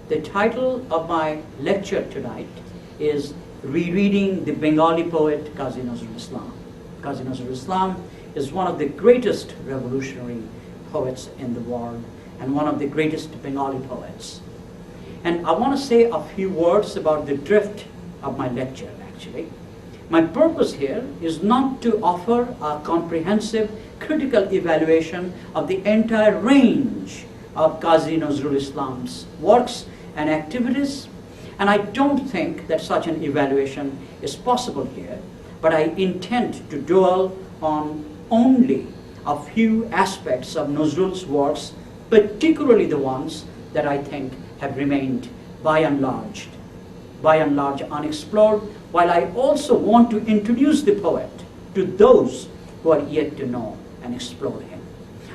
The title of my lecture tonight is Rereading the Bengali Poet Kazi Nazrul Islam. Kazi Nazrul Islam is one of the greatest revolutionary poets in the world and one of the greatest Bengali poets. And I want to say a few words about the drift of my lecture, actually. My purpose here is not to offer a comprehensive critical evaluation of the entire range of Kazi Nazrul Islam's works and activities, and I don't think that such an evaluation is possible here, but I intend to dwell on only a few aspects of Nazrul's works, particularly the ones that I think have remained by and large unexplored, while I also want to introduce the poet to those who are yet to know and explore him.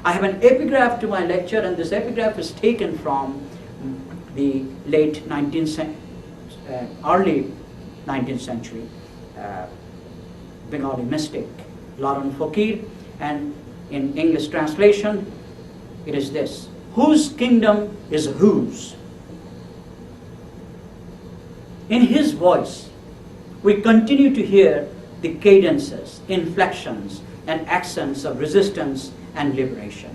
I have an epigraph to my lecture, and this epigraph is taken from the early 19th century Bengali mystic Laran Fakir, and in English translation it is this: whose kingdom is whose? In his voice we continue to hear the cadences, inflections and accents of resistance and liberation.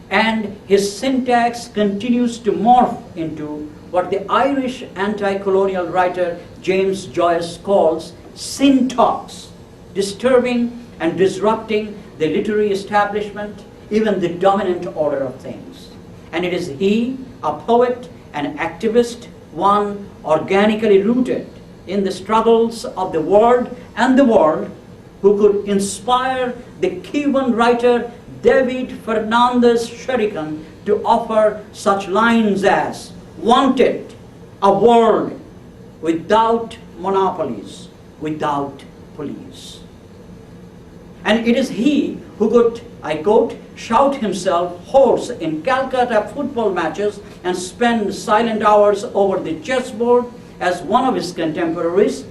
And his syntax continues to morph into what the Irish anti-colonial writer James Joyce calls syntax, disturbing and disrupting the literary establishment, even the dominant order of things. And it is he, a poet, an activist, one organically rooted in the struggles of the world and the world, who could inspire the Cuban writer David Fernandez Sherikan to offer such lines as "Wanted, a world without monopolies, without police." And it is he who could, I quote, shout himself hoarse in Calcutta football matches and spend silent hours over the chessboard, as one of his contemporaries,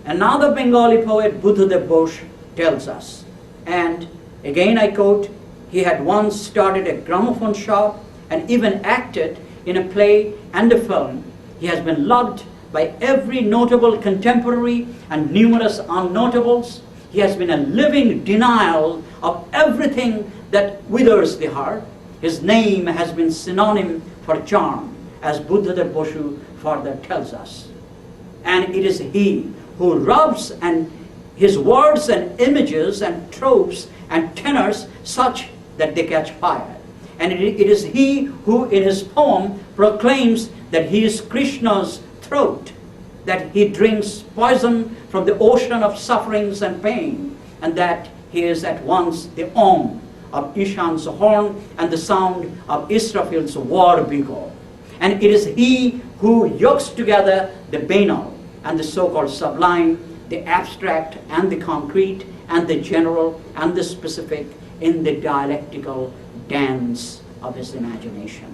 another Bengali poet, Buddhadev Bose, tells us. And again I quote, he had once started a gramophone shop and even acted in a play and a film. He has been loved by every notable contemporary and numerous unnotables. He has been a living denial of everything that withers the heart. His name has been synonym for charm, as Buddhadev Bose further tells us. And it is he who rubs and his words and images and tropes and tenors such that they catch fire. And it is he who in his poem proclaims that he is Krishna's throat, that he drinks poison from the ocean of sufferings and pain, and that he is at once the Om of Ishan's horn and the sound of Israfil's war bugle. And it is he who yokes together the banal and the so-called sublime, the abstract and the concrete, and the general and the specific in the dialectical dance of his imagination.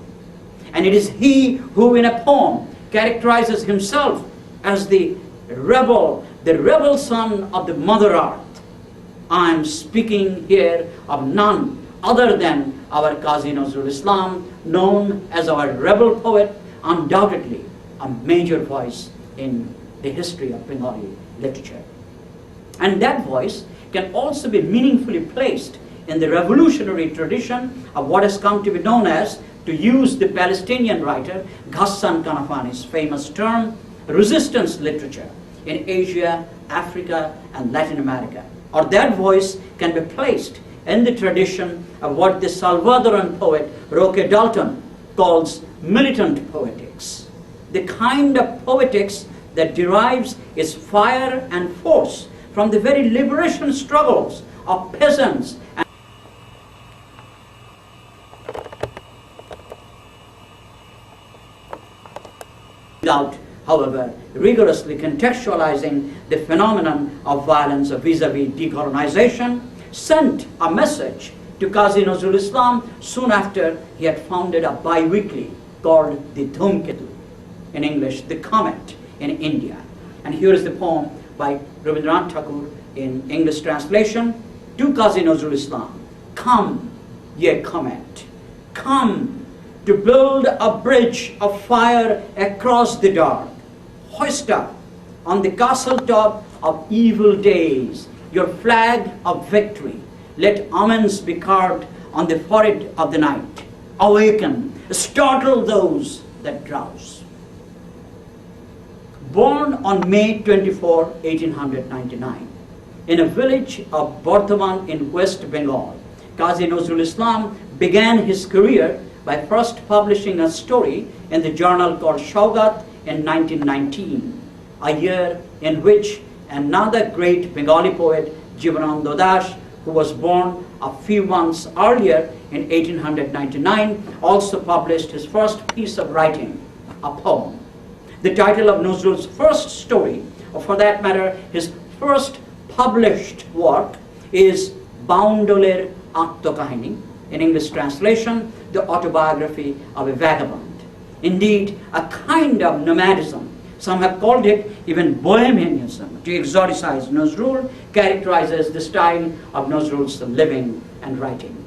And it is he who in a poem characterizes himself as the rebel son of the Mother Earth. I am speaking here of none other than our Kazi Nazrul Islam, known as our rebel poet, undoubtedly a major voice in the history of Bengali literature. And that voice can also be meaningfully placed in the revolutionary tradition of what has come to be known as, to use the Palestinian writer Ghassan Kanafani's famous term, resistance literature in Asia, Africa, and Latin America. Or that voice can be placed in the tradition of what the Salvadoran poet Roque Dalton calls militant poetics, the kind of poetics that derives its fire and force from the very liberation struggles of peasants and without, however, rigorously contextualizing the phenomenon of violence vis-a-vis decolonization, sent a message to Kazi Nazrul Islam soon after he had founded a bi-weekly called the Dhumketu, in English, the Comet, in India. And here is the poem by Rabindranath Tagore in English translation to Kazi Nazrul Islam. Come, ye comet, come, to build a bridge of fire across the dark. Hoist up on the castle top of evil days your flag of victory. Let omens be carved on the forehead of the night. Awaken, startle those that drowse. Born on May 24, 1899, in a village of Bardhaman in West Bengal, Kazi Nazrul Islam began his career by first publishing a story in the journal called Shaugat in 1919, a year in which another great Bengali poet, Jivanananda Das, who was born a few months earlier in 1899, also published his first piece of writing, a poem. The title of Nazrul's first story, or for that matter, his first published work, is Boundoler Atmakahini, in English translation, the autobiography of a vagabond. Indeed, a kind of nomadism, some have called it even bohemianism, to exoticize Nazrul, characterizes the style of Nazrul's living and writing.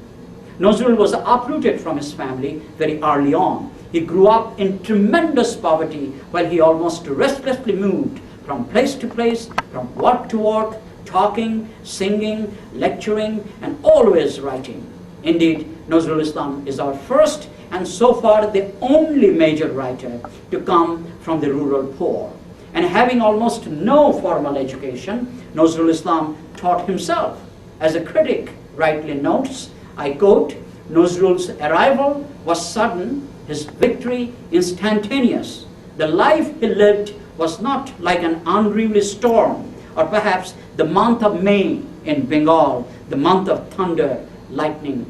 Nazrul was uprooted from his family very early on. He grew up in tremendous poverty while he almost restlessly moved from place to place, from work to work, talking, singing, lecturing, and always writing. Indeed, Nazrul Islam is our first and so far the only major writer to come from the rural poor. And having almost no formal education, Nazrul Islam taught himself. As a critic rightly notes, I quote, Nazrul's arrival was sudden, his victory instantaneous. The life he lived was not like an unruly storm, or perhaps the month of May in Bengal, the month of thunder, lightning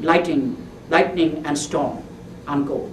and storm, unquote.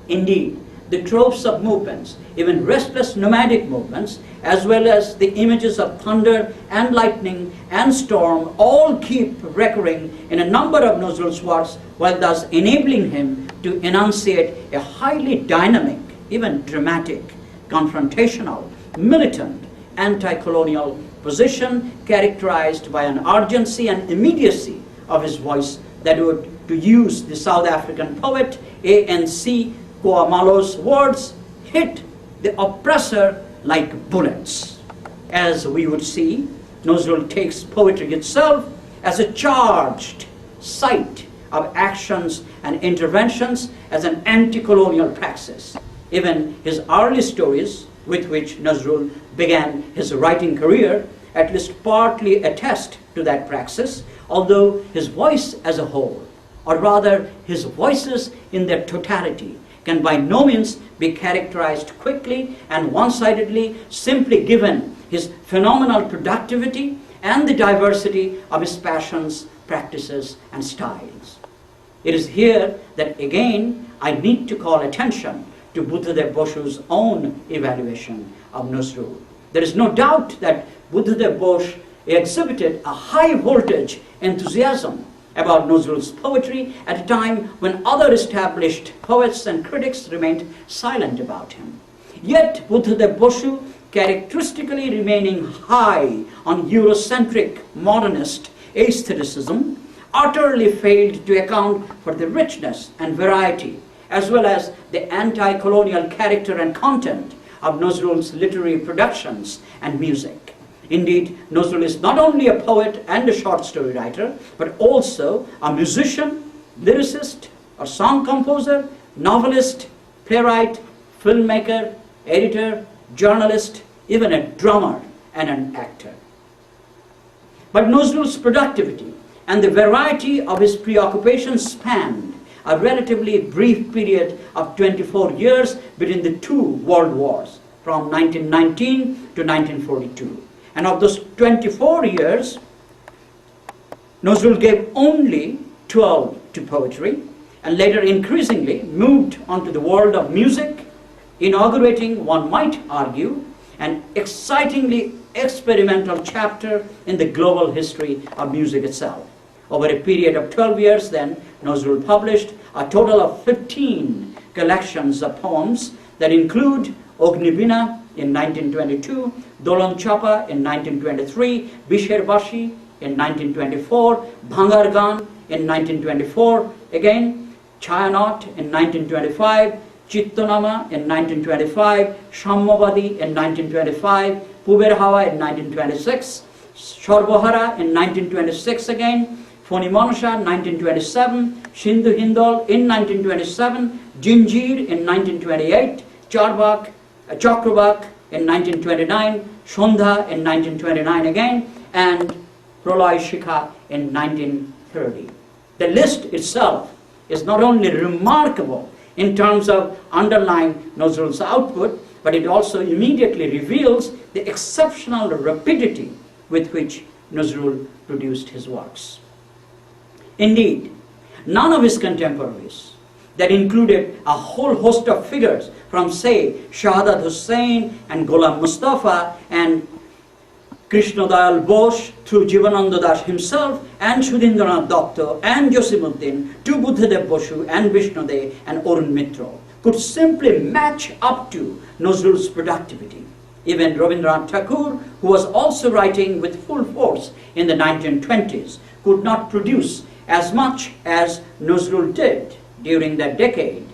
Indeed, the tropes of movements, even restless nomadic movements, as well as the images of thunder and lightning and storm, all keep recurring in a number of Nazrul's works, while thus enabling him to enunciate a highly dynamic, even dramatic, confrontational, militant, anti-colonial position characterized by an urgency and immediacy of his voice that would, to use the South African poet A.N.C. Koamalo's words, hit the oppressor like bullets. As we would see, Nazrul takes poetry itself as a charged site of actions and interventions as an anti-colonial praxis. Even his early stories, with which Nazrul began his writing career, at least partly attest to that praxis, although his voice as a whole, or rather his voices in their totality, can by no means be characterized quickly and one-sidedly, simply given his phenomenal productivity and the diversity of his passions, practices, and styles. It is here that again I need to call attention to Buddhadev Boshu's own evaluation of Nazrul. There is no doubt that Buddhadev Bose exhibited a high voltage enthusiasm about Nazrul's poetry at a time when other established poets and critics remained silent about him. Yet Buddhadev Boshu, characteristically remaining high on Eurocentric modernist aestheticism, utterly failed to account for the richness and variety, as well as the anti-colonial character and content of Nazrul's literary productions and music. Indeed, Nazrul is not only a poet and a short story writer, but also a musician, lyricist, a song composer, novelist, playwright, filmmaker, editor, journalist, even a drummer and an actor. But Nazrul's productivity and the variety of his preoccupations spanned a relatively brief period of 24 years between the two world wars, from 1919 to 1942. And of those 24 years, Nazrul gave only 12 to poetry, and later increasingly moved onto the world of music, inaugurating, one might argue, an excitingly experimental chapter in the global history of music itself. Over a period of 12 years then, Nazrul published a total of 15 collections of poems that include Ognibina in 1922, Dolan Chapa in 1923, Bisher Bashi in 1924, Bhangar Gan in 1924, again Chayanot in 1925, Chittanama in 1925, Shammavadi in 1925, Puber Hawa in 1926, Shorbohara in 1926 again, Foni Monasha 1927, Shindu Hindol in 1927, Jinjir in 1928, Chakrabak in 1929, Shondha in 1929 again, and Pralay Shikha in 1930. The list itself is not only remarkable in terms of underlying Nazrul's output, but it also immediately reveals the exceptional rapidity with which Nazrul produced his works. Indeed, none of his contemporaries, that included a whole host of figures from, say, Azfar Hussain and Ghulam Mustafa and Krishna Dayal Bose through Jivananda Das himself and Sudhindranath Datta and Josimuddin to Buddhadev Bosu and Vishnudev and Arun Mitra could simply match up to Nazrul's productivity. Even Rabindranath Tagore, who was also writing with full force in the 1920s, could not produce as much as Nazrul did during that decade,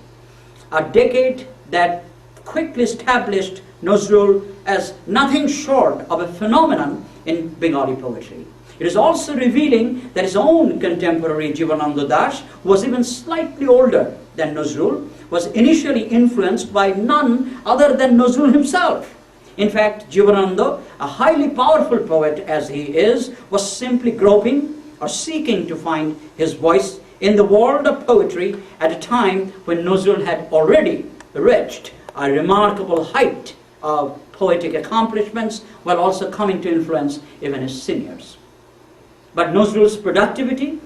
a decade that quickly established Nazrul as nothing short of a phenomenon in Bengali poetry. It is also revealing that his own contemporary Jivananda Das, who was even slightly older than Nazrul, was initially influenced by none other than Nazrul himself. In fact, Jivananda, a highly powerful poet as he is, was simply groping or seeking to find his voice in the world of poetry at a time when Nazrul had already reached a remarkable height of poetic accomplishments, while also coming to influence even his seniors. But Nazrul's productivity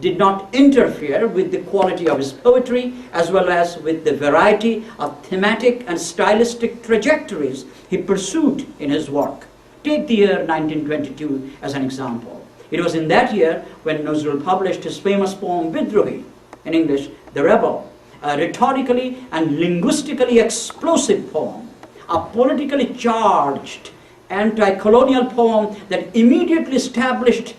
did not interfere with the quality of his poetry, as well as with the variety of thematic and stylistic trajectories he pursued in his work. Take the year 1922 as an example. It was in that year when Nazrul published his famous poem Bidrohi, in English, The Rebel, a rhetorically and linguistically explosive poem, a politically charged anti-colonial poem that immediately established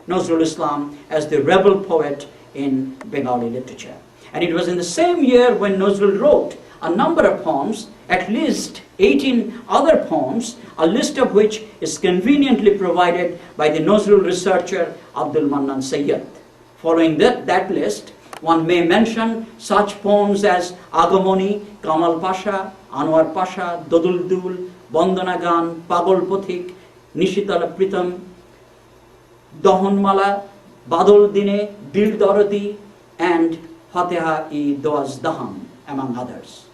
Nazrul Islam as the rebel poet in Bengali literature. And it was in the same year when Nazrul wrote a number of poems, at least 18 other poems, a list of which is conveniently provided by the Nazrul researcher Abdul Mannan Sayyid. Following that list, one may mention such poems as Agamoni, Kamal Pasha, Anwar Pasha, Dodul Dul, Bandana Gan, Pagol Pothik, Nishitala Pritam, Dohonmala, Badol Dine, Dil Dorodi, and Fatiha-i Doaz Daham, among others.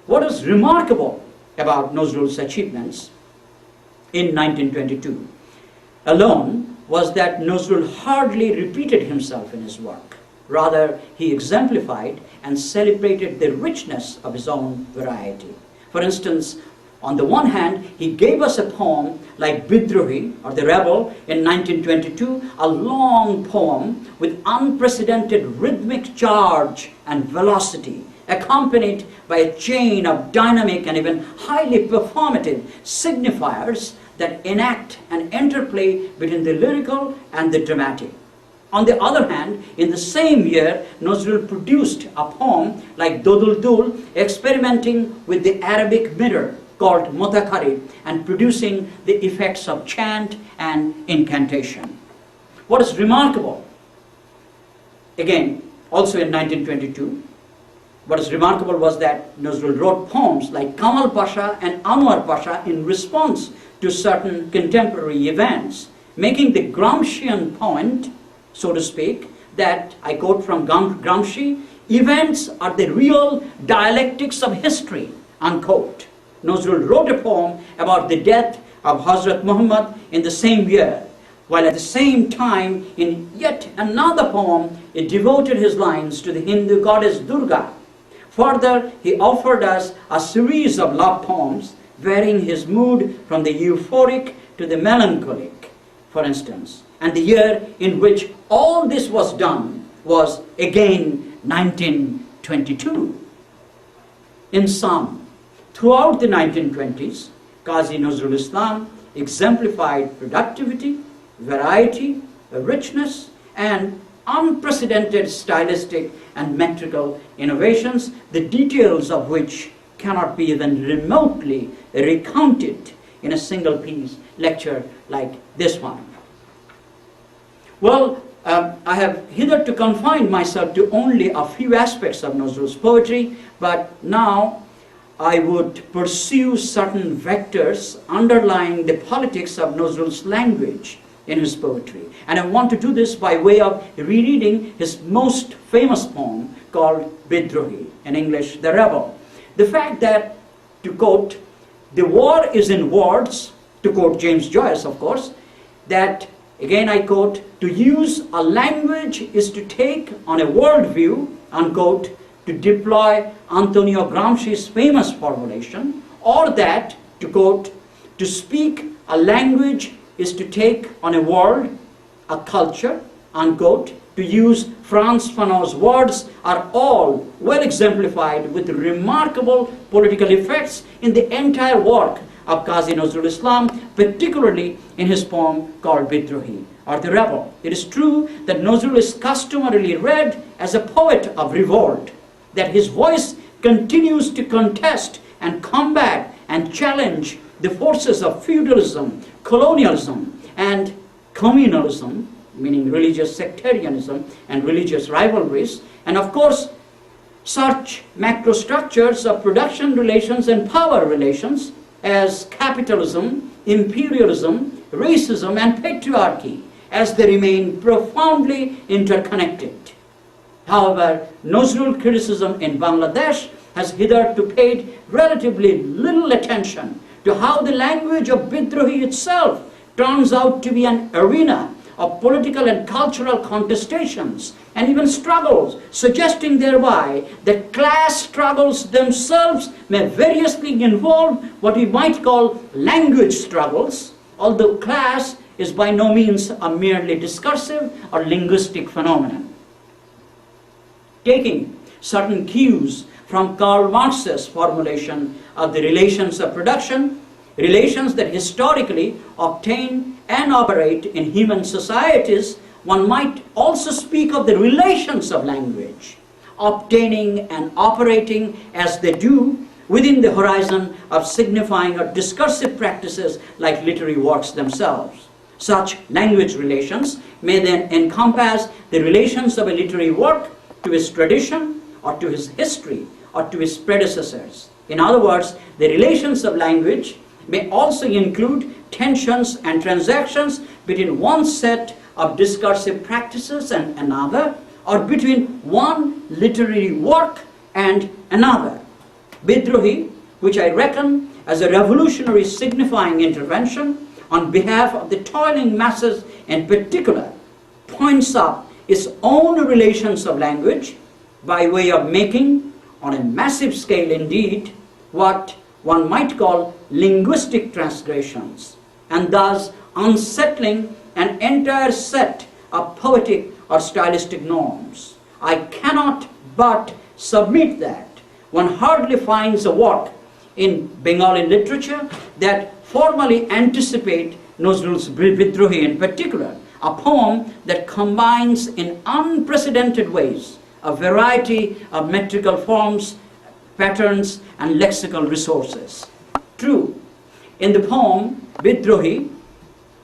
What is remarkable about Nazrul's achievements in 1922 alone was that Nazrul hardly repeated himself in his work. Rather, he exemplified and celebrated the richness of his own variety. For instance, on the one hand, he gave us a poem like Bidrohi, or The Rebel, in 1922, a long poem with unprecedented rhythmic charge and velocity, accompanied by a chain of dynamic and even highly performative signifiers that enact an interplay between the lyrical and the dramatic. On the other hand, in the same year, Nazrul produced a poem like Dodul Dul, experimenting with the Arabic meter called Mutakari and producing the effects of chant and incantation. What is remarkable, again, also in 1922, what is remarkable was that Nazrul wrote poems like Kamal Pasha and Anwar Pasha in response to certain contemporary events, making the Gramscian point, so to speak, that I quote from Gramsci, events are the real dialectics of history, unquote. Nazrul wrote a poem about the death of Hazrat Muhammad in the same year, while at the same time in yet another poem he devoted his lines to the Hindu goddess Durga. Further, he offered us a series of love poems varying his mood from the euphoric to the melancholic, for instance. And the year in which all this was done was again 1922. In sum, throughout the 1920s, Kazi Nazrul Islam exemplified productivity, variety, richness, and unprecedented stylistic and metrical innovations, the details of which cannot be even remotely recounted in a single piece lecture like this one. Well, I have hitherto confined myself to only a few aspects of Nazrul's poetry, but now I would pursue certain vectors underlying the politics of Nazrul's language in his poetry. And I want to do this by way of rereading his most famous poem called Bidrohi, in English, The Rebel. The fact that, to quote, "The war is in words," to quote James Joyce, of course, that, again I quote, "to use a language is to take on a worldview," unquote, to deploy Antonio Gramsci's famous formulation, or that, to quote, "to speak a language is to take on a world, a culture," unquote, to use Frantz Fanon's words, are all well exemplified with remarkable political effects in the entire work of Kazi Nazrul Islam, particularly in his poem called Bidrohi, or The Rebel. It is true that Nazrul is customarily read as a poet of revolt, that his voice continues to contest and combat and challenge the forces of feudalism, colonialism, and communalism, meaning religious sectarianism and religious rivalries, and of course such macrostructures of production relations and power relations as capitalism, imperialism, racism, and patriarchy, as they remain profoundly interconnected. However, Nazrul criticism in Bangladesh has hitherto paid relatively little attention to how the language of Bidrohi itself turns out to be an arena of political and cultural contestations and even struggles, suggesting thereby that class struggles themselves may variously involve what we might call language struggles, although class is by no means a merely discursive or linguistic phenomenon. Taking certain cues from Karl Marx's formulation of the relations of production, relations that historically obtain and operate in human societies, one might also speak of the relations of language, obtaining and operating as they do within the horizon of signifying or discursive practices like literary works themselves. Such language relations may then encompass the relations of a literary work to his tradition or to his history or to his predecessors. In other words, the relations of language may also include tensions and transactions between one set of discursive practices and another, or between one literary work and another. Bidrohi, which I reckon as a revolutionary signifying intervention on behalf of the toiling masses in particular, points up its own relations of language by way of making, on a massive scale indeed, what one might call linguistic transgressions, and thus unsettling an entire set of poetic or stylistic norms. I cannot but submit that one hardly finds a work in Bengali literature that formally anticipate Nazrul's Bidrohi in particular, a poem that combines in unprecedented ways a variety of metrical forms, patterns, and lexical resources. True, in the poem Bidrohi,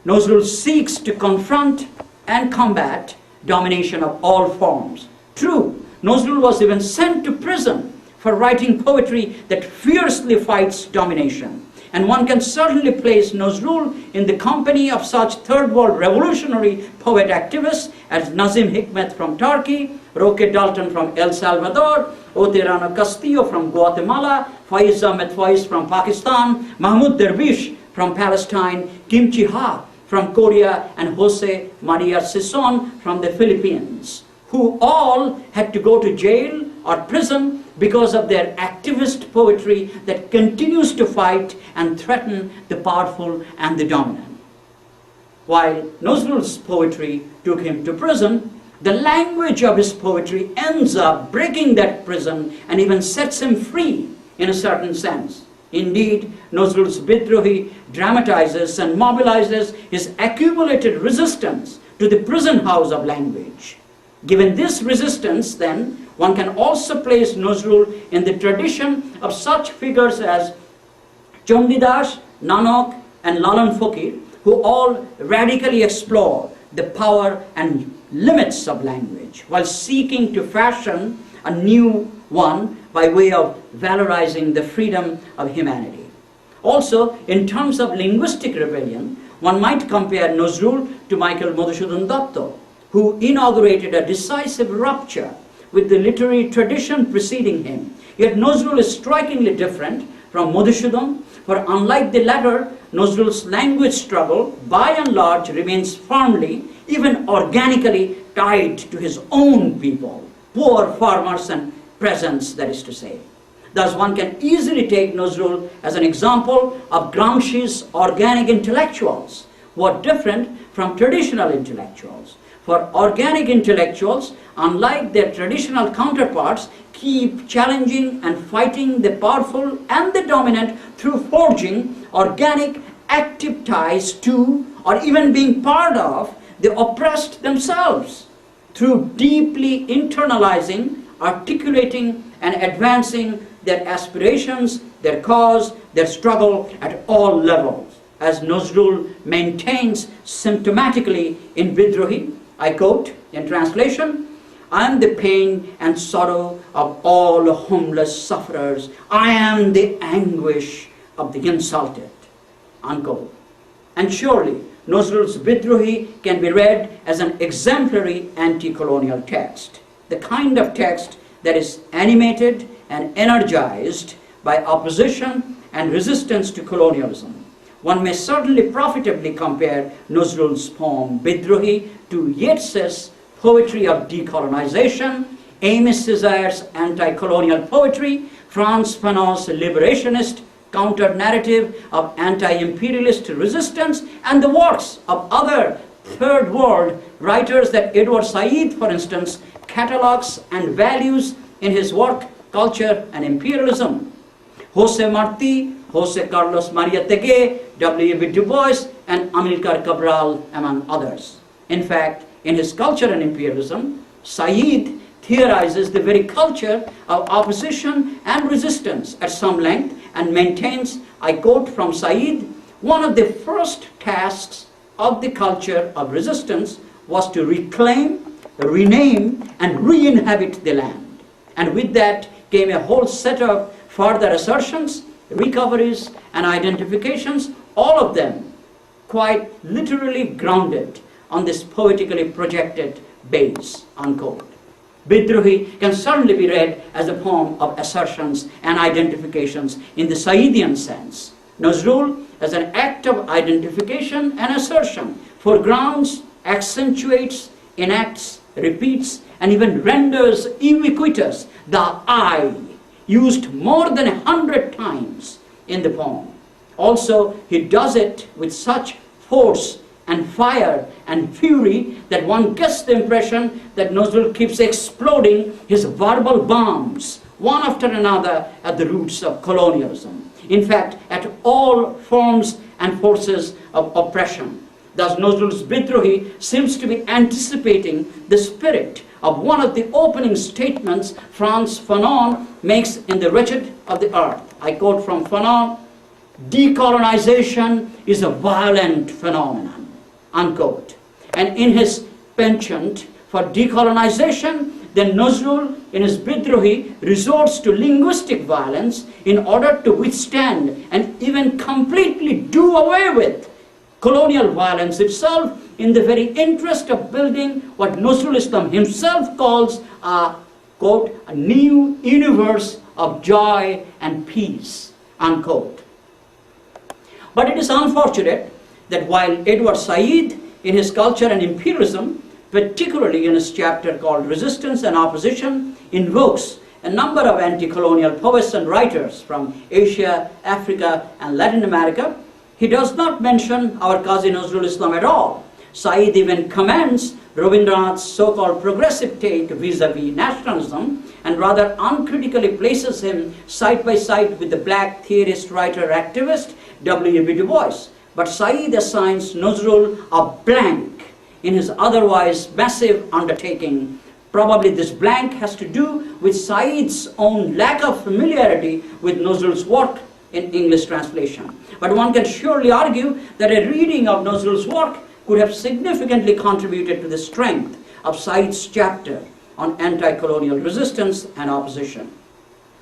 Nazrul seeks to confront and combat domination of all forms. True, Nazrul was even sent to prison for writing poetry that fiercely fights domination. And one can certainly place Nazrul in the company of such third world revolutionary poet activists as Nazim Hikmet from Turkey, Roque Dalton from El Salvador, Oterano Castillo from Guatemala, Faiz Ahmed Faiz from Pakistan, Mahmoud Dervish from Palestine, Kim Chi Ha from Korea, and Jose Maria Sison from the Philippines, who all had to go to jail or prison because of their activist poetry that continues to fight and threaten the powerful and the dominant. While Nazrul's poetry took him to prison, the language of his poetry ends up breaking that prison and even sets him free in a certain sense. Indeed, Nazrul's Bidrohi dramatizes and mobilizes his accumulated resistance to the prison house of language. Given this resistance, then, one can also place Nazrul in the tradition of such figures as Chandidas, Nanak, and Lalan Fakir, who all radically explore the power and limits of language while seeking to fashion a new one by way of valorizing the freedom of humanity. Also, in terms of linguistic rebellion, one might compare Nazrul to Michael Madhusudan Datta, who inaugurated a decisive rupture with the literary tradition preceding him. Yet Nazrul is strikingly different from Madhusudan, for unlike the latter, Nazrul's language struggle, by and large, remains firmly, even organically, tied to his own people, poor farmers and peasants, that is to say. Thus, one can easily take Nazrul as an example of Gramsci's organic intellectuals, who are different from traditional intellectuals. For organic intellectuals, unlike their traditional counterparts, keep challenging and fighting the powerful and the dominant through forging organic, active ties to, or even being part of, the oppressed themselves, through deeply internalizing, articulating, and advancing their aspirations, their cause, their struggle at all levels. As Nazrul maintains symptomatically in Bidrohi, I quote in translation, "I am the pain and sorrow of all homeless sufferers. I am the anguish of the insulted," unquote. And surely, Nazrul's Bidrohi can be read as an exemplary anti-colonial text, the kind of text that is animated and energized by opposition and resistance to colonialism. One may certainly profitably compare Nazrul's poem Bidrohi to Yeats's poetry of decolonization, Amy César's anti-colonial poetry, Frantz Fanon's liberationist counter-narrative of anti-imperialist resistance, and the works of other third world writers that Edward Said, for instance, catalogs and values in his work Culture and Imperialism. Jose Marti, Jose Carlos Maria Tegue, W.E.B. Du Bois, and Amilcar Cabral, among others. In fact, in his Culture and Imperialism, Said theorizes the very culture of opposition and resistance at some length and maintains, I quote from Said, "One of the first tasks of the culture of resistance was to reclaim, rename, and re-inhabit the land." And with that came a whole set of further assertions, recoveries, and identifications, all of them quite literally grounded on this poetically projected base, unquote. Bidrohi can certainly be read as a poem of assertions and identifications in the Saidian sense. Nazrul as an act of identification and assertion, foregrounds, accentuates, enacts, repeats, and even renders ubiquitous the I, used more than 100 times in the poem. Also, he does it with such force and fire and fury that one gets the impression that Nazrul keeps exploding his verbal bombs, one after another, at the roots of colonialism. In fact, at all forms and forces of oppression. Thus, Nazrul's Bidrohi seems to be anticipating the spirit of one of the opening statements Frantz Fanon makes in The Wretched of the Earth. I quote from Fanon, "Decolonization is a violent phenomenon," unquote. And in his penchant for decolonization, then Nazrul, in his Bidrohi, resorts to linguistic violence in order to withstand and even completely do away with colonial violence itself, in the very interest of building what Nazrul Islam himself calls a, quote, "a new universe of joy and peace," unquote. But it is unfortunate that while Edward Said, in his Culture and Imperialism, particularly in his chapter called Resistance and Opposition, invokes a number of anti-colonial poets and writers from Asia, Africa, and Latin America, he does not mention our Kazi Nazrul Islam at all. Said even commends Rabindranath's so-called progressive take vis-a-vis nationalism, and rather uncritically places him side by side with the black theorist, writer, activist W.E.B. Du Bois. But Said assigns Nazrul a blank in his otherwise massive undertaking Probably this blank has to do with Said's own lack of familiarity with Nazrul's work in English translation. But one can surely argue that a reading of Nazrul's work could have significantly contributed to the strength of Said's chapter on anti-colonial resistance and opposition.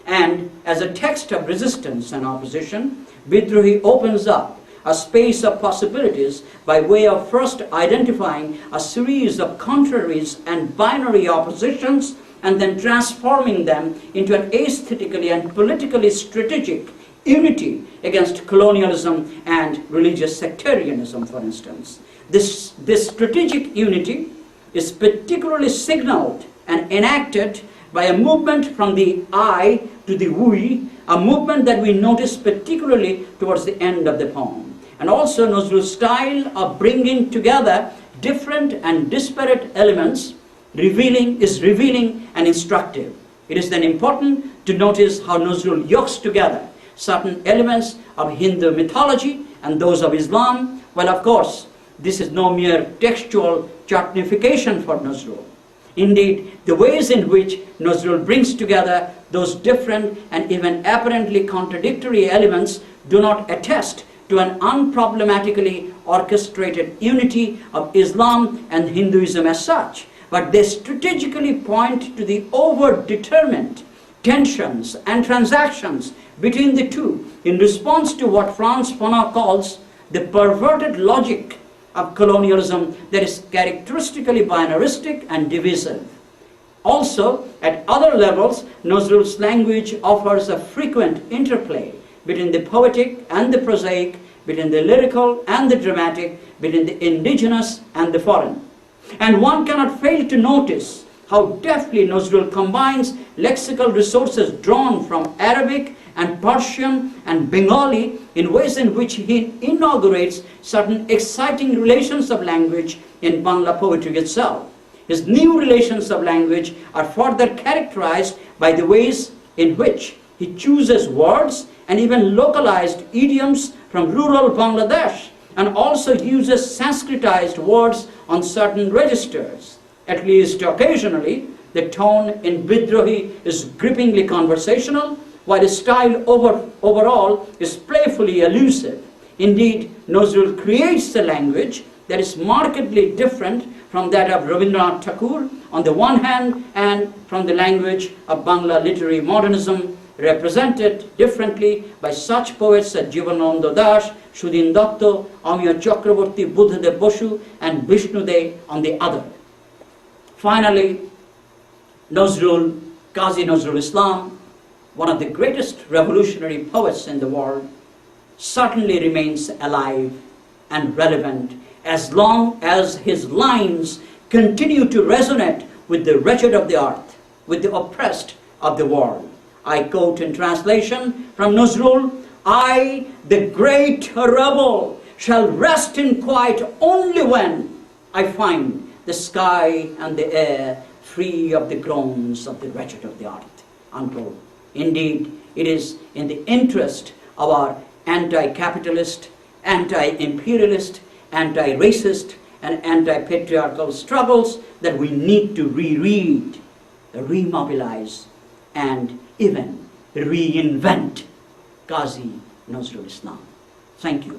And as a text of resistance and opposition, Bidrohi opens up a space of possibilities by way of first identifying a series of contraries and binary oppositions and then transforming them into an aesthetically and politically strategic unity against colonialism and religious sectarianism, for instance. This strategic unity is particularly signaled and enacted by a movement from the I to the we, a movement that we notice particularly towards the end of the poem. And also Nazrul's style of bringing together different and disparate elements is revealing and instructive. It is then important to notice how Nazrul yokes together certain elements of Hindu mythology and those of Islam. Well, of course, this is no mere textual chutnification for Nazrul. Indeed, the ways in which Nazrul brings together those different and even apparently contradictory elements do not attest to an unproblematically orchestrated unity of Islam and Hinduism as such, but they strategically point to the over-determined tensions and transactions between the two in response to what Franz Fanon calls the perverted logic of colonialism that is characteristically binaristic and divisive. Also, at other levels, Nazrul's language offers a frequent interplay between the poetic and the prosaic, between the lyrical and the dramatic, between the indigenous and the foreign. And one cannot fail to notice how deftly Nazrul combines lexical resources drawn from Arabic and Persian and Bengali in ways in which he inaugurates certain exciting relations of language in Bangla poetry itself. His new relations of language are further characterized by the ways in which he chooses words and even localized idioms from rural Bangladesh, and also uses Sanskritized words on certain registers. At least occasionally, the tone in Bidrohi is grippingly conversational, while his style overall is playfully elusive. Indeed, Nazrul creates a language that is markedly different from that of Rabindranath Tagore on the one hand, and from the language of Bangla literary modernism, represented differently by such poets as Jivanananda Das, Sudhin Datta, Amiya Chakraborty, Buddhadev Bosu, and Vishnu De on the other. Finally, Kazi Nazrul Islam, one of the greatest revolutionary poets in the world, certainly remains alive and relevant as long as his lines continue to resonate with the wretched of the earth, with the oppressed of the world. I quote in translation from Nazrul, "I, the great rebel, shall rest in quiet only when I find the sky and the air free of the groans of the wretched of the earth." Unquote. Indeed, it is in the interest of our anti-capitalist, anti-imperialist, anti-racist, and anti-patriarchal struggles that we need to reread, remobilize, and even reinvent Kazi Nazrul Islam. Thank you.